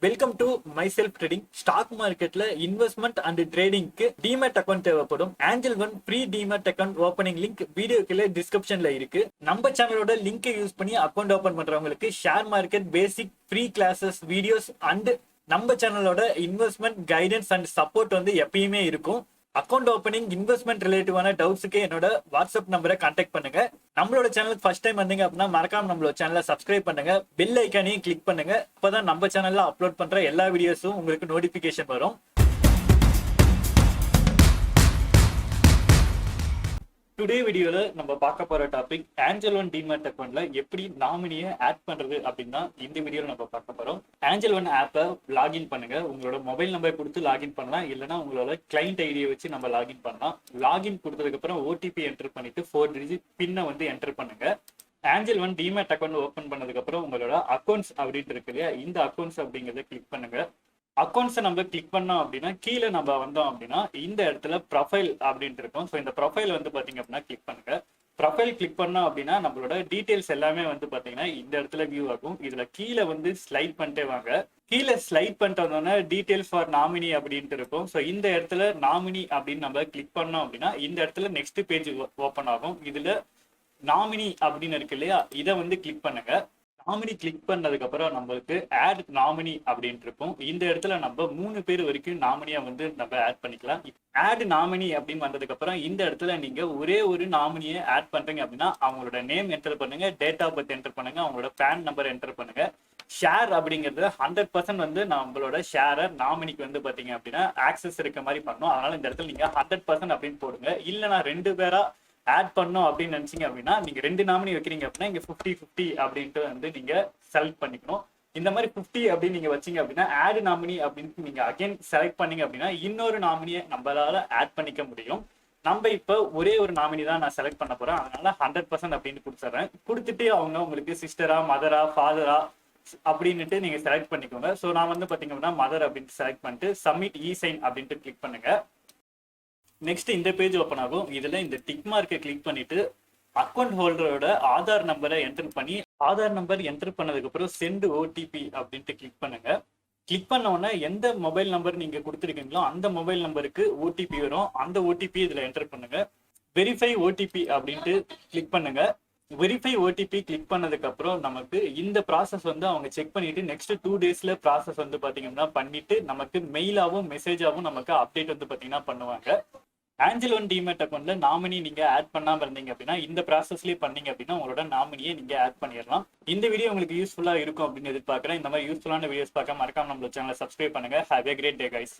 Welcome to my self trading. Stock மார்க்கெட்ல investment and ட்ரேடிங்க்கு demat account தேவைப்படும். Angel One free demat account opening link வீடியோக்குள்ள டிஸ்கிரிப்ஷன்ல இருக்கு. நம்ம சேனலோட லிங்கை யூஸ் பண்ணி அக்கௌண்ட் ஓபன் பண்றவங்களுக்கு share market basic free classes videos and நம்ம சேனலோட இன்வெஸ்ட்மெண்ட் கைடன்ஸ் அண்ட் சப்போர்ட் வந்து எப்பயுமே இருக்கும். அக்கௌண்ட் ஓப்பனிங் இன்வெஸ்ட்மெண்ட் ரிலேட்டிவான டவுட்ஸுக்கு என்னோட வாட்ஸ்அப் நம்பரை கான்டாக்ட் பண்ணுங்க. நம்மளோட சேனலுக்கு ஃபர்ஸ்ட் டைம் வந்தீங்க அப்படின்னா மறக்காம நம்மளோட சேனலை சப்ஸ்கிரைப் பண்ணுங்க, பெல் ஐக்கானையும் கிளிக் பண்ணுங்க. அப்பதான் நம்ம சேனல்ல அப்லோட் பண்ற எல்லா வீடியோஸும் உங்களுக்கு நோட்டிபிகேஷன் வரும். டுடே வீடியோல நம்ம பார்க்க போற டாபிக் ஆஞ்சல் ஒன் டிமேட் அக்கௌண்ட்ல எப்படி நாமினியை ஆட் பண்றது அப்படின்னா இந்த வீடியோல நம்ம பார்க்க போறோம். ஆஞ்சல் ஒன் ஆப்பை லாகின் பண்ணுங்க. உங்களோட மொபைல் நம்பர் கொடுத்து லாகின் பண்ணலாம், இல்லைன்னா உங்களோட கிளைண்ட் ஐடியை வச்சு நம்ம லாகின் பண்ணலாம். லாகின் கொடுத்ததுக்கு அப்புறம் ஓடிபி என்டர் பண்ணிட்டு 4 டிஜிட் பின்னை வந்து என்டர் பண்ணுங்க. Aanchal one demat account open பண்ணதுக்கு அப்புறம் உங்களோட அக்கௌண்ட்ஸ் அப்படின்ட்டு இருக்கு இல்லையா, இந்த அக்கௌண்ட்ஸ் அப்படிங்கறத கிளிக் பண்ணுங்க. அக்கௌண்ட்ஸை நம்ம கிளிக் பண்ணோம் அப்படின்னா கீழே நம்ம வந்தோம் அப்படின்னா இந்த இடத்துல ப்ரொஃபைல் அப்படின்ட்டு இருக்கும். ஸோ இந்த ப்ரொஃபைல் வந்து பாத்தீங்க அப்படின்னா கிளிக் பண்ணுங்க. ப்ரொஃபைல் கிளிக் பண்ணோம் அப்படின்னா நம்மளோட டீடைல்ஸ் எல்லாமே வந்து பாத்தீங்கன்னா இந்த இடத்துல வியூ ஆகும். இதுல கீழே வந்து ஸ்லைட் பண்ணிட்டே வாங்க. கீழே ஸ்லைட் பண்ணிட்டு வந்தோன்னா டீடைல்ஸ் ஃபார் நாமினி அப்படின்ட்டு இருக்கும். ஸோ இந்த இடத்துல நாமினி அப்படின்னு நம்ம கிளிக் பண்ணோம் அப்படின்னா இந்த இடத்துல நெக்ஸ்ட் பேஜ் ஓப்பன் ஆகும். இதுல நாமினி அப்படின்னு இருக்கு இல்லையா, இதை வந்து கிளிக் பண்ணுங்க. நாமினி கிளிக் பண்ணதுக்கு அப்புறம் நம்மளுக்கு ஆட் நாமினி அப்படின்ட்டு இருக்கும். இந்த இடத்துல நம்ம 3 பேர் வரைக்கும் நாமினியா வந்து நம்ம ஆட் பண்ணிக்கலாம். ஆட் நாமினி அப்படின்னு வந்ததுக்கு அப்புறம் இந்த இடத்துல நீங்க ஒரே ஒரு நாமினியை ஆட் பண்றீங்க அப்படின்னா அவங்களோட நேம் என்டர் பண்ணுங்க, டேட் ஆஃப் பர்த் என்டர் பண்ணுங்க, அவங்களோட பேன் நம்பர் என்டர் பண்ணுங்க. ஷேர் அப்படிங்கிறது 100% வந்து நம்மளோட ஷேரை நாமினிக்கு வந்து பாத்தீங்க அப்படின்னா ஆக்சஸ் இருக்க மாதிரி பண்ணணும். அதனால இந்த இடத்துல நீங்க 100% அப்படின்னு போடுங்க. இல்லைன்னா 2 பேரா ஆட் பண்ணோம் அப்படின்னு நினைச்சீங்க அப்படின்னா நீங்க 2 நாமினி வைக்கிறீங்க அப்படின்னா இங்க 50-50 அப்படின்ட்டு வந்து நீங்க செலக்ட் பண்ணிக்கணும். இந்த மாதிரி 50 அப்படின்னு நீங்க வச்சீங்க அப்படின்னா ஆட் நாமினி அப்படின்னு நீங்க அகைன் செலக்ட் பண்ணீங்க அப்படின்னா இன்னொரு நாமினியை நம்மளால ஆட் பண்ணிக்க முடியும். நம்ம இப்ப ஒரே ஒரு நாமினி தான் நான் செலக்ட் பண்ண போறேன், அதனால 100% அப்படின்னு கொடுத்துறேன். கொடுத்துட்டு அவங்க உங்களுக்கு சிஸ்டரா, மதரா, ஃபாதரா அப்படின்னுட்டு நீங்க செலக்ட் பண்ணிக்கோங்க. ஸோ நான் வந்து பாத்தீங்க அப்படின்னா மதர் அப்படின்ட்டு செலக்ட் பண்ணிட்டு சப்மிட் இ சைன் அப்படின்ட்டு கிளிக் பண்ணுங்க. நெக்ஸ்ட் இந்த பேஜ் ஓப்பன் ஆகும். இதுல இந்த டிக் மார்க்கை கிளிக் பண்ணிட்டு அக்கௌண்ட் ஹோல்டரோட ஆதார் நம்பரை என்டர் பண்ணி ஆதார் நம்பர் என்டர் பண்ணதுக்கு அப்புறம் சென்ட் ஓடிபி அப்படின்ட்டு கிளிக் பண்ணுங்க. கிளிக் பண்ண உடனே எந்த மொபைல் நம்பர் நீங்க கொடுத்துருக்கீங்களோ அந்த மொபைல் நம்பருக்கு ஓடிபி வரும். அந்த ஓடிபி இதுல என்டர் பண்ணுங்க. வெரிஃபை ஓடிபி அப்படின்ட்டு கிளிக் பண்ணுங்க. வெரிஃபை ஓடிபி கிளிக் பண்ணதுக்கு அப்புறம் நமக்கு இந்த ப்ராசஸ் வந்து அவங்க செக் பண்ணிட்டு நெக்ஸ்ட் 2 டேஸ்ல ப்ராசஸ் வந்து பாத்தீங்கன்னா பண்ணிட்டு நமக்கு மெயிலாவும் மெசேஜாவும் நமக்கு அப்டேட் வந்து பாத்தீங்கன்னா பண்ணுவாங்க. ஆஞ்சல் ஒன் டிமேட் அக்கௌண்ட்ல நாமினி நீங்க ஆட் பண்ணாம இருந்தீங்க அப்படின்னா இந்த ப்ராசஸ்லயே பண்ணீங்க அப்படின்னா உங்களோட நாமினியை நீங்க ஆட் பண்ணிடலாம். இந்த வீடியோ உங்களுக்கு யூஸ்ஃபுல்லா இருக்கும் அப்படின்னு எதிர்பார்க்கிறேன். இந்த மாதிரி யூஸ்ஃபுல்லான வீடியோஸ் பார்க்க மறக்காம நம்மளோட சேனலை சப்ஸ்கிரைப் பண்ணுங்க. Have a great day guys.